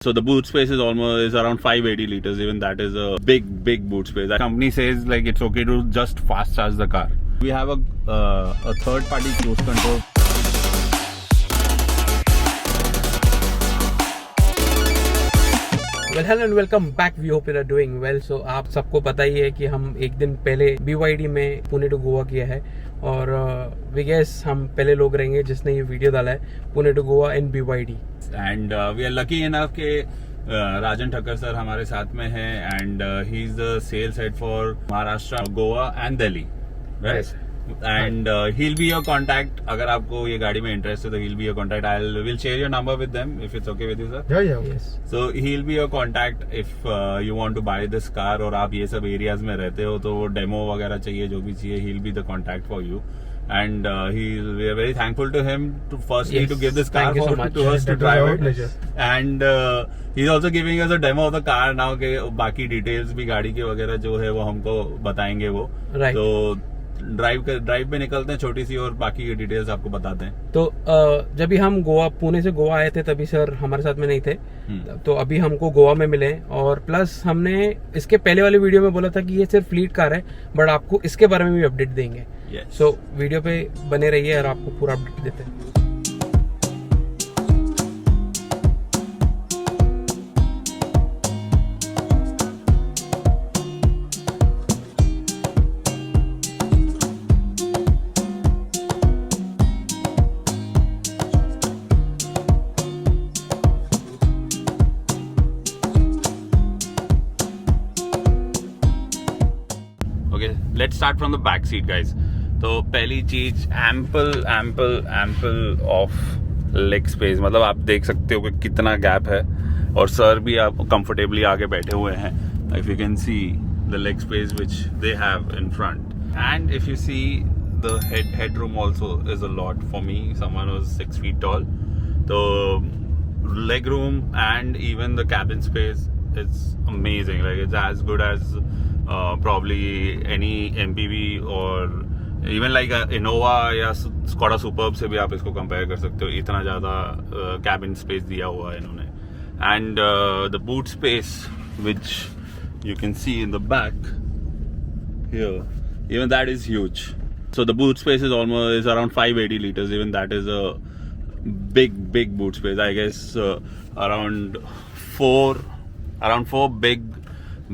So the boot space is around 580 liters. Even that is a big boot space. The company says like it's okay to just fast charge the car. We have a third party cruise control. Well, hello and welcome back. We hope you are doing well. So आप सबको पता ही है कि हम एक दिन पहले BYD में पुणे टू गोवा किया है और वी गेस हम पहले लोग रहेंगे जिसने ये वीडियो डाला है Pune to Goa in BYD. And we are lucky enough के राजन ठक्कर सर हमारे साथ में हैं and he is the sales head for Maharashtra, Goa and Delhi, right? And he'll be your contact. अगर आपको ये गाड़ी में इंटरेस्ट है तो he'll be your contact. We'll share your number with them if it's okay with you, sir. Yeah. Yes. So he'll be your contact if you want to buy this car और आप ये सब areas में रहते हो तो demo वगैरह चाहिए, जो भी चाहिए, he'll be the contact for you. And we are very thankful to him to firstly to give this car Thank you so much. to us to drive it. Pleasure. And he's also giving us a demo of the car now के बाकी details भी गाड़ी के वगैरह जो है वो हमको बताएंगे वो. Right. तो ड्राइव पे निकलते हैं छोटी सी और बाकी की डिटेल्स आपको बताते हैं. तो जब भी हम पुणे से गोवा आए थे तभी सर हमारे साथ में नहीं थे. तो अभी हमको गोवा में मिले और प्लस हमने इसके पहले वाली वीडियो में बोला था कि ये सिर्फ फ्लीट कार है बट आपको इसके बारे में भी अपडेट देंगे. सो वीडियो पे बने रहिए और आपको पूरा अपडेट देते हैं. Okay, let's start from the back seat, guys. तो पहली चीज एम्पल ऑफ लेग स्पेस, मतलब आप देख सकते हो कि कितना गैप है और सर भी आप कंफर्टेबली आगे बैठे हुए हैं. If you can see the leg space which they have in front end if you see the head room also is a lot for me, someone was 6 feet tall. तो leg room and even the cabin space is amazing. Like it's as good as probably any MPV or even like a Innova या Skoda Superb से भी आप इसको compare कर सकते हो. इतना ज़्यादा cabin space दिया हुआ है इन्होंने. And the boot space which you can see in the back here, even that is huge. So the boot space is around 580 liters. Even that is a big boot space. I guess around four big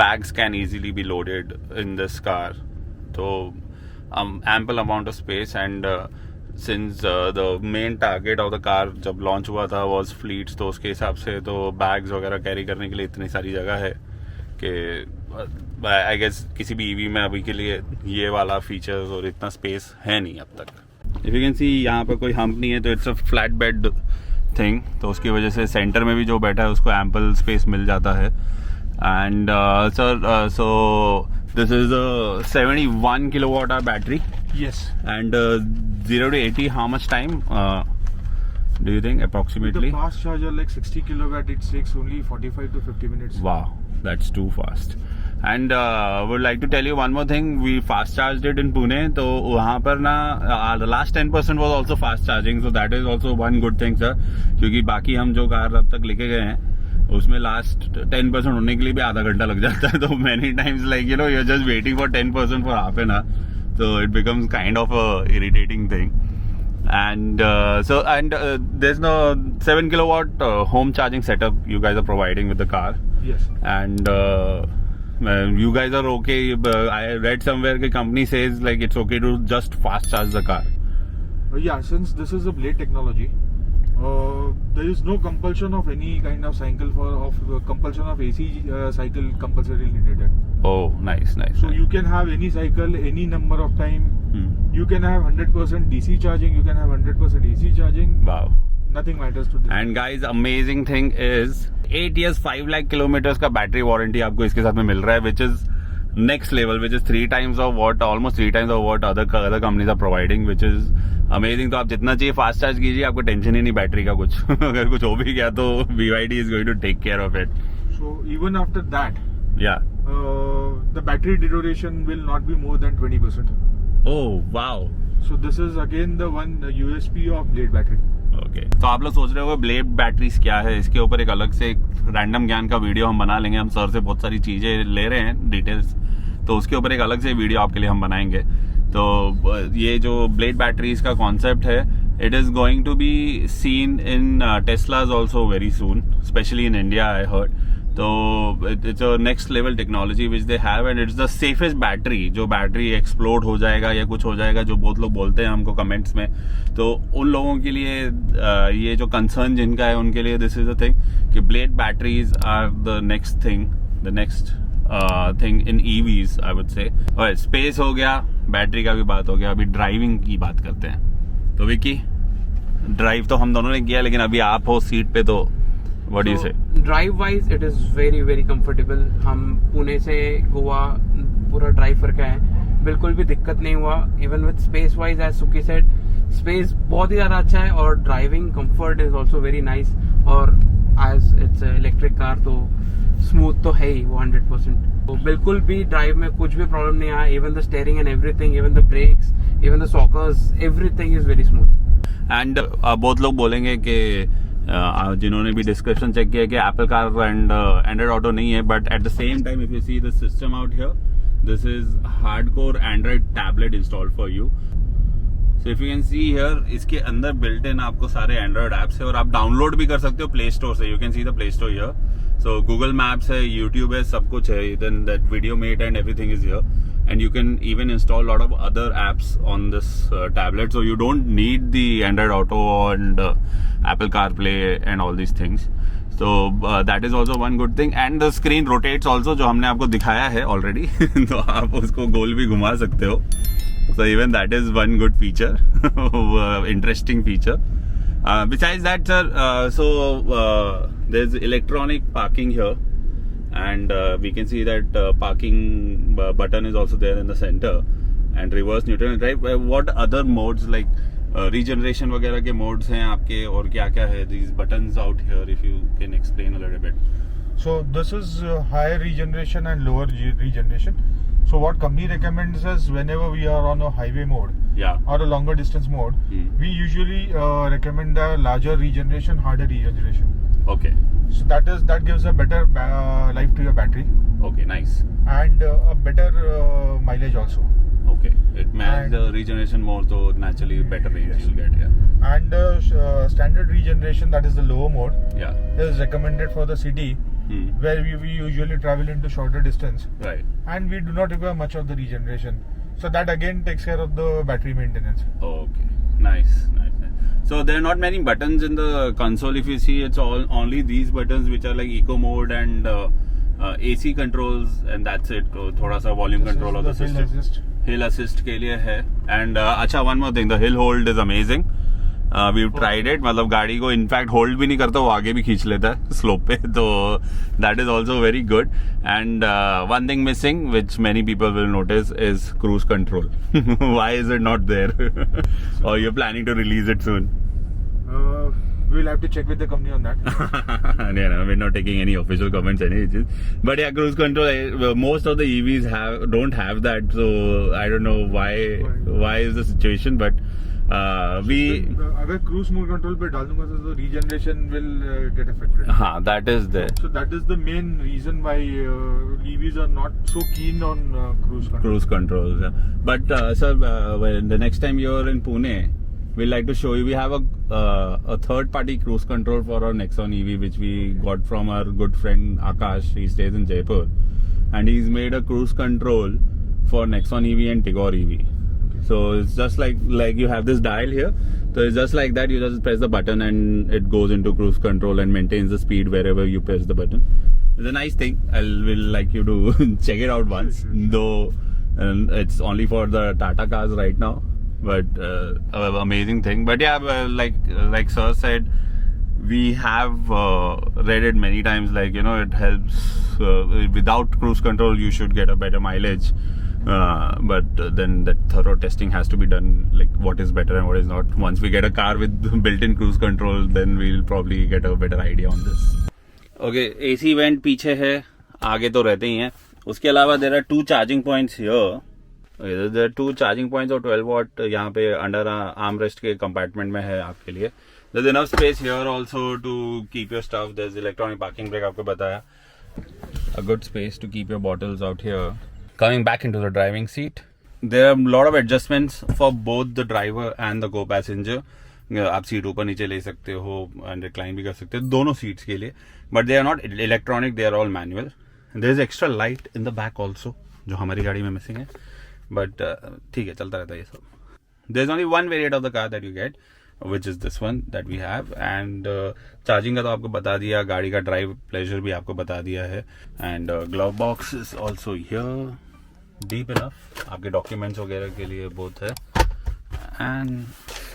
bags can easily be loaded in this car. So ample amount of space. And since the main target of the car जब launch हुआ था was fleets, तो उसके हिसाब से तो bags वगैरह carry करने के लिए इतनी सारी जगह है कि I guess किसी भी EV में अभी के लिए ये वाला फीचर्स और इतना स्पेस है नहीं अब तक. If you can see यहाँ पर कोई हम्प नहीं है तो it's a flat bed thing, तो उसकी वजह से सेंटर में भी जो बैठा है उसको एम्पल स्पेस मिल जाता है. And sir so this is a 71 kilowatt hour battery. Yes. And 0 to 80 how much time do you think approximately? With the fast charger like 60 kilowatt, it takes only 45 to 50 minutes. Wow, that's too fast. And would like to tell you one more thing. We fast charged it in Pune. तो वहाँ पर ना the last 10% was also fast charging. So that is also one good thing, sir. क्योंकि बाकी हम जो car अब तक लेके गए हैं उसमें लास्ट 10% होने के लिए भी आधा घंटा लग जाता है. तो many times like you know you're just waiting for 10% for half an hour. So it becomes kind of a irritating thing. And there's no 7 kilowatt home charging setup you guys are providing with the car. Yes. And you guys are okay. I read somewhere the company says like it's okay to just fast charge the car. Yeah, since this is a blade technology, there is no compulsion of any kind of cycle compulsion of AC cycle compulsory needed. Oh, nice. So you can have any cycle, any number of time. You can have 100% DC charging. You can have 100% AC charging. Wow. Nothing matters to this. And guys, amazing thing is 8 years 5 lakh kilometers का battery warranty आपको इसके साथ में मिल रहा है, which is next level, which is 3 times of what, almost 3 times of what other companies are providing, which is amazing. तो आप जितना चाहिए फास्ट चार्ज कीजिए, आपको टेंशन ही नहीं बैटरी का कुछ. अगर कुछ हो भी गया तो BYD is going to take care of it. So even after that, yeah, the battery deterioration will not be more than 20%. Oh wow. So this is again the USP of blade battery. Okay, तो आप लोग सोच रहे हो blade batteries क्या है, इसके ऊपर एक अलग से एक रैंडम ज्ञान का वीडियो हम बना लेंगे। हम सर से बहुत सारी चीजें ले रहे हैं डिटेल्स, तो उसके ऊपर एक अलग से वीडियो आपके लिए हम बनाएंगे। तो ये जो ब्लेड बैटरीज का कॉन्सेप्ट है, it is going to be seen in Teslas also very soon, especially in India I heard. तो it's a next level technology which they have, and it's the safest battery. जो battery explode हो जाएगा या कुछ हो जाएगा, जो बहुत लोग बोलते हैं हमको कमेंट्स में, तो उन लोगों के लिए ये जो कंसर्न जिनका है उनके लिए दिस इज द थिंग कि blade batteries are the next thing, the next thing in EVs I would say. और स्पेस हो गया, बैटरी का भी बात हो गया, अभी ड्राइविंग की बात करते हैं। तो विकी, ड्राइव तो हम दोनों ने किया, लेकिन अभी आप हो सीट पे, तो व्हाट डू यू से? Drive wise it is very very comfortable. हम पुणे से गोवा पूरा ड्राइव करके आए, बिल्कुल भी दिक्कत नहीं हुआ। Even with space wise, as Suki said, space बहुत ही ज्यादा अच्छा है और driving comfort is also very nice. और एज इट्स इलेक्ट्रिक कार तो स्मूथ तो है ही वो 100%। तो बिल्कुल भी ड्राइव में कुछ भी प्रॉब्लम नहीं आया। Even the steering and everything, even the brakes, even the shockers, everything is very smooth. And बहुत लोग बोलेंगे कि जिन्होंने भी डिस्क्रिप्शन चेक किया कि Apple car and Android auto नहीं है, but at the same time if you see the system out here, this is hardcore Android tablet installed for you. So if you can see here, इसके अंदर built in आपको सारे Android apps है और आप download भी कर सकते हो प्ले स्टोर से। You can see the Play Store here. So Google Maps है, यूट्यूब है, सब कुछ है, then that VidMate and everything is here. And you can even install a lot of other apps on this tablet, so you don't need the Android Auto and Apple CarPlay and all these things. So that is also one good thing, and the screen rotates also, जो हमने आपको दिखाया है already. तो आप उसको गोल भी घुमा सकते हो. So even that is one good feature, interesting feature. Besides that, sir, there's electronic parking here. And we can see that parking button is also there in the center, and reverse neutral and drive. What other modes like regeneration वगैरह के modes हैं आपके, और क्या क्या है these buttons out here, if you can explain a little bit. So this is higher regeneration and lower regeneration. So what company recommends is whenever we are on a highway mode, or a longer distance mode, we usually recommend the larger regeneration, harder regeneration. Okay. So that gives a better life to your battery. Okay, nice. And a better mileage also. Okay. It makes the regeneration more, so naturally better range you'll get. Yeah. And standard regeneration, that is the lower mode, is recommended for the city, where we usually travel into shorter distance. Right. And we do not require much of the regeneration. So that again takes care of the battery maintenance. Okay. Nice. So there are not many buttons in the console. If you see, it's only these buttons which are like eco mode and AC controls, and that's it. थोड़ा सा volume control of the system. Hill assist के लिए है. And अच्छा, one more thing, the hill hold is amazing. We've tried it. मतलब गाड़ी को in fact hold भी नहीं करता, वो आगे भी खींच लेता है स्लोप पे, तो that is also very good. And one thing missing, which many people will notice, is cruise control. Why is it not there? Or you're planning to release it soon? We'll have to check with the company on that. No, we're not taking any official comments, but yeah, cruise control. Most of the EVs don't have that, so I don't know why is the situation, but अगर cruise mode control पे डाल दूंगा तो regeneration will get affected. हाँ, that is there. So that is the main reason why EVs are not so keen on cruise control. Cruise controls, yeah. But sir, when the next time you're in Pune, we'd like to show you. We have a third-party cruise control for our Nexon EV, which we got from our good friend Akash. He stays in Jaipur, and he's made a cruise control for Nexon EV and Tigor EV. So it's just like you have this dial here. So it's just like that. You just press the button and it goes into cruise control and maintains the speed wherever you press the button. It's a nice thing. I will like you to check it out once. Though it's only for the Tata cars right now. But amazing thing. But yeah, like sir said, we have read it many times. Like, you know, it helps. Without cruise control, you should get a better mileage. But then that thorough testing has to be done, like what is better and what is not. Once we get a car with built-in cruise control, then we'll probably get a better idea on this. Okay, AC vent पीछे है, आगे तो रहते ही हैं. उसके अलावा there are 2 charging points here. There are 2 charging points और 12 watt यहाँ पे अंडर आर्म रेस्ट के कंपार्टमेंट में है आपके लिए. There's enough space here also to keep your stuff. There's electronic parking brake, आपको बताया. A good space to keep your bottles out here. Coming back into the driving seat, there are a lot of adjustments for both the driver and the co-passenger. आप seat ऊपर नीचे ले सकते हो and recline भी कर सकते हो दोनों सीट्स के लिए, but they are not electronic, they are all manual. There is extra light in the back also, जो हमारी गाड़ी में मिसिंग है, बट ठीक है, चलता रहता है ये सब. There is only one variant of the car that you get, which is this one that we have. And charging का तो आपको बता दिया, गाड़ी का ड्राइव प्लेजर भी आपको बता दिया है. And glove box is also here, deep enough आपके डॉक्यूमेंट्स वगैरह के लिए बहुत है. एंड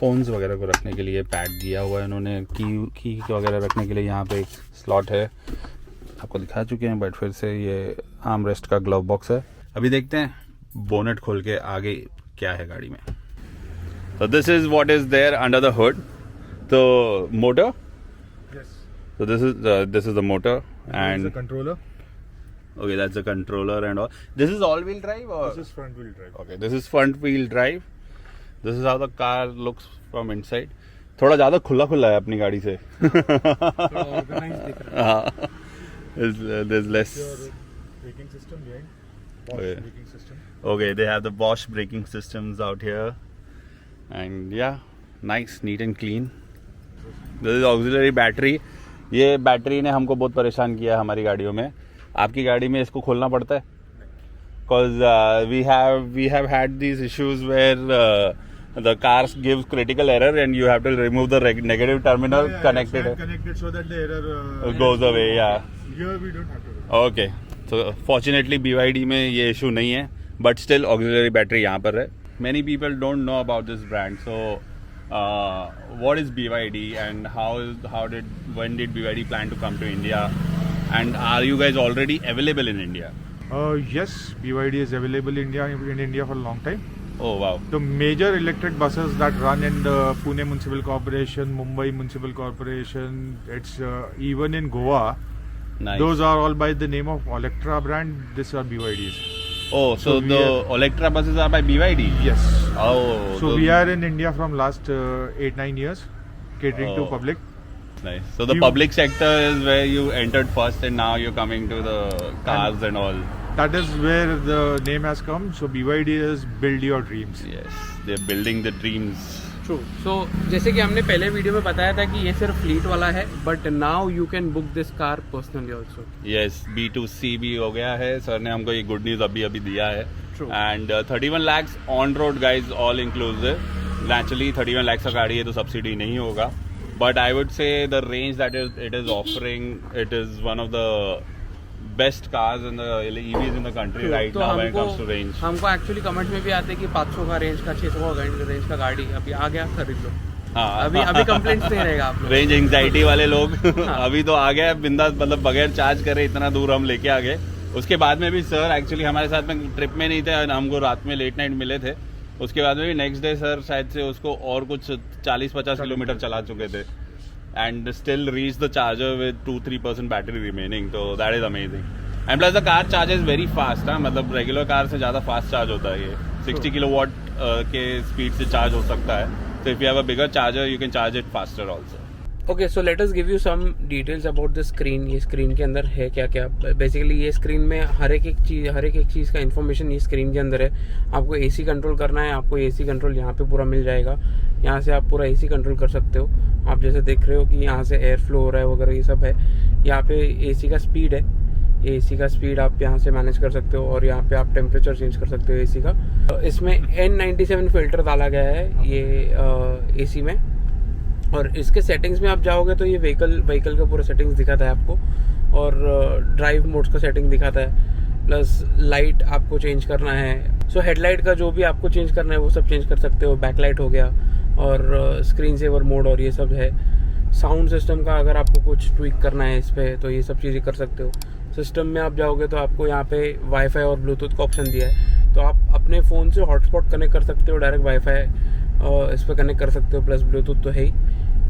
फोन्स वगैरह को रखने के लिए पैड दिया हुआ है इन्होंने. की वगैरह रखने के लिए यहाँ पे एक स्लॉट है, आपको दिखा चुके हैं, बट फिर से ये आर्म रेस्ट का ग्लव बॉक्स है. अभी देखते हैं बोनेट खोल के आगे क्या है गाड़ी में. So this is what is there under the hood. So motor. Yes. So this is the motor and the controller. Okay, that's the controller and all. This is all-wheel drive or? This is front wheel drive. Okay, this is front-wheel drive. This is how the car looks from inside. थोड़ा ज़्यादा खुला है अपनी गाड़ी से. थोड़ा organized दिख रहा है. There's less. Your braking system behind. Bosch Okay. braking system. Okay, they have the Bosch braking systems out here. And yeah, nice, neat and clean. This is auxiliary battery. ये बैटरी ने हमको बहुत परेशान किया है हमारी गाड़ियों में. आपकी गाड़ी में इसको खोलना पड़ता है? Because we have had these issues where the cars gives critical error and you have to remove the negative terminal connected. Connected so that the error goes away. Yeah. Here we don't have to. Okay. So fortunately BYD में ये issue नहीं है, but still auxiliary battery यहाँ पर है. Many people don't know about this brand. So what is BYD and when did BYD plan to come to India? And are you guys already available in India? Yes, BYD is available in India for a long time. Oh wow. The major electric buses that run in the Pune Municipal Corporation, Mumbai Municipal Corporation, it's even in Goa. Nice. Those are all by the name of Electra brand. These are BYDs. Oh, so the Electra buses are by BYD? Yes. Oh. So we are in India from last 8-9 years, catering to public. Nice. So the public sector is where you entered first, and now you're coming to the cars and all. That is where the name has come. So BYD is build your dreams. Yes, they're building the dreams. True. So जैसे कि हमने पहले video में बताया था कि ये सिर्फ फ्लीट वाला है, but now you can book this car personally also. Yes, B2C भी हो गया है. सर ने हमको ये गुड न्यूज़ अभी दिया है. True. And 31 lakhs on road guys, all inclusive. Naturally 31 lakhs का गाड़ी है तो सब्सिडी नहीं होगा. But I would say the range that it is offering, it is one of the best cars in the EVs in the country right now when it comes to range. हमको actually comment में भी आते हैं कि 500 का range का 600 का range का गाड़ी अभी आ गया, खरीद लो. हाँ, अभी कंप्लेंट्स नहीं रहेगा आप लोग. रेंज एंग्जाइटी वाले लोग अभी तो आ गए बिंदास, मतलब बगैर चार्ज करे इतना दूर हम लेके आ गए. उसके बाद में भी सर एक्चुअली हमारे साथ में ट्रिप में नहीं थे, हमको रात में लेट नाइट मिले थे. उसके बाद में भी नेक्स्ट डे सर शायद से उसको और कुछ 40-50 किलोमीटर चला चुके थे and still reach the charger with 2-3% battery remaining. So that is amazing. And plus the car charges very fast. मतलब रेगुलर कार से ज़्यादा फास्ट चार्ज होता है ये. 60 किलोवाट के स्पीड से चार्ज हो सकता है. So if you have a bigger charger, you can charge it faster also. Okay, so let us give you some details about the screen. ये स्क्रीन के अंदर है क्या क्या. बेसिकली ये स्क्रीन में हर एक चीज़ का इन्फॉर्मेशन ये स्क्रीन के अंदर है. आपको AC कंट्रोल करना है, आपको AC कंट्रोल यहाँ पे पूरा मिल जाएगा. यहाँ से आप पूरा AC कंट्रोल कर सकते हो. आप जैसे देख रहे हो कि यहाँ से एयर फ्लो हो रहा है वगैरह ये सब है. यहाँ पे AC का स्पीड है, AC का स्पीड आप यहाँ से मैनेज कर सकते हो. और यहाँ पे आप टेम्परेचर चेंज कर सकते हो AC का. इसमें N97 फिल्टर डाला गया है ये AC में. और इसके सेटिंग्स में आप जाओगे तो ये व्हीकल का पूरा सेटिंग्स दिखाता है आपको. और ड्राइव मोड्स का सेटिंग दिखाता है. प्लस लाइट आपको चेंज करना है. सो हेडलाइट का जो भी आपको चेंज करना है वो सब चेंज कर सकते हो. बैकलाइट हो गया और स्क्रीन सेवर मोड और ये सब है. साउंड सिस्टम का अगर आपको कुछ ट्विक करना है इस पर तो ये सब चीज़ें कर सकते हो. सिस्टम में आप जाओगे तो आपको यहाँ पे वाईफाई और ब्लूटूथ का ऑप्शन दिया है. तो आप अपने फ़ोन से हॉटस्पॉट कनेक्ट कर सकते हो, डायरेक्ट वाईफाई इस पर कनेक्ट कर सकते हो. प्लस ब्लूटूथ तो है ही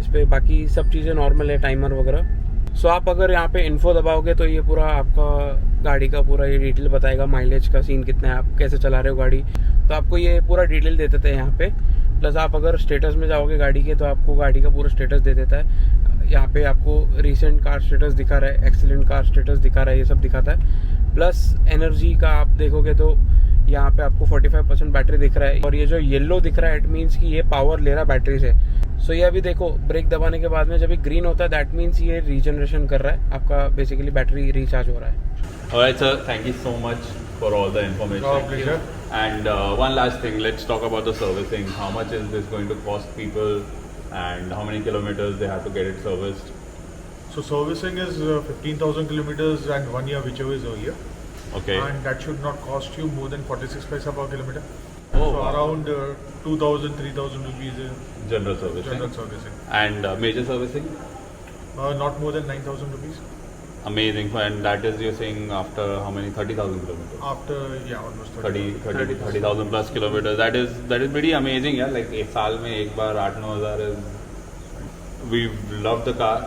इस पर. बाकी सब चीज़ें नॉर्मल है, टाइमर वगैरह. सो आप अगर यहाँ पे इन्फो दबाओगे तो ये पूरा आपका गाड़ी का पूरा ये डिटेल बताएगा. माइलेज का सीन कितना है, आप कैसे चला रहे हो गाड़ी, तो आपको ये पूरा डिटेल दे देते हैं यहाँ पे. प्लस आप अगर स्टेटस में जाओगे गाड़ी के तो आपको गाड़ी का पूरा स्टेटस दे देता है। यहाँ पे आपको रिसेंट कार स्टेटस दिखा रहा है, एक्सीलेंट कार स्टेटस दिखा रहा है, ये सब दिखाता है। प्लस एनर्जी का आप देखोगे तो यहाँ पे आपको 45% बैटरी दिख रहा है, और ये जो येलो दिख रहा है इट मीन्स कि ये पावर ले रहा है बैटरी से। सो ये अभी देखो ब्रेक दबाने के बाद में जब ये ग्रीन होता है दैट मीन्स ये रीजनरेशन कर रहा है, आपका बेसिकली बैटरी रिचार्ज हो रहा है। Alright sir, thank you so much for all the information. Our pleasure. And one last thing, let's talk about the servicing. How much is this going to cost people, and how many kilometers they have to get it serviced? So servicing is 15,000 kilometers and 1 year, whichever is a year. Okay. And that should not cost you more than 46 paisa per kilometer. Oh, so wow. around 2,000, 3,000 rupees General servicing. general servicing. And major servicing? Not more than 9,000 rupees. Amazing. And that is, you're saying, after how many? 30,000 kilometers? After, yeah, almost 30,000 plus kilometers. That is pretty amazing, yeah. Like एक साल में एक बार 8-9 हज़ार is. We love the car,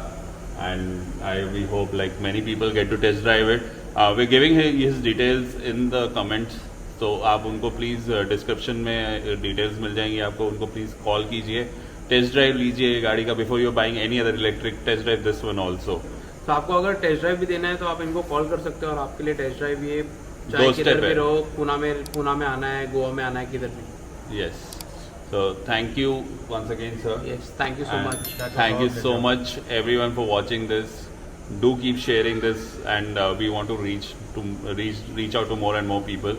and we hope like many people get to test drive it. We're giving his details in the comments, तो आप उनको please description में details मिल जाएंगी आपको, उनको प्लीज़ कॉल कीजिए, टेस्ट ड्राइव लीजिए गाड़ी का before you buying any other electric, test drive this one also. तो आपको अगर टेस्ट ड्राइव भी देना है तो आप इनको कॉल कर सकते हो, और आपके लिए टेस्ट ड्राइव ये चाहे किधर भी रहो, पुणे में आना है, गोवा में आना है, किधर भी। Yes, so thank you once again sir. Yes, thank you so much. Thank you so much everyone for watching this. Do keep sharing this, and we want to reach out to more and more people.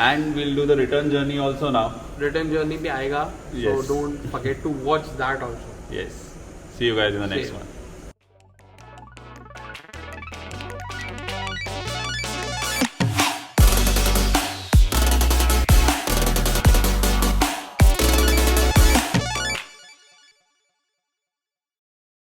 And we'll do the return journey also now. Return journey भी आएगा, so Yes. don't forget to watch that also. Yes. See you guys in the next one.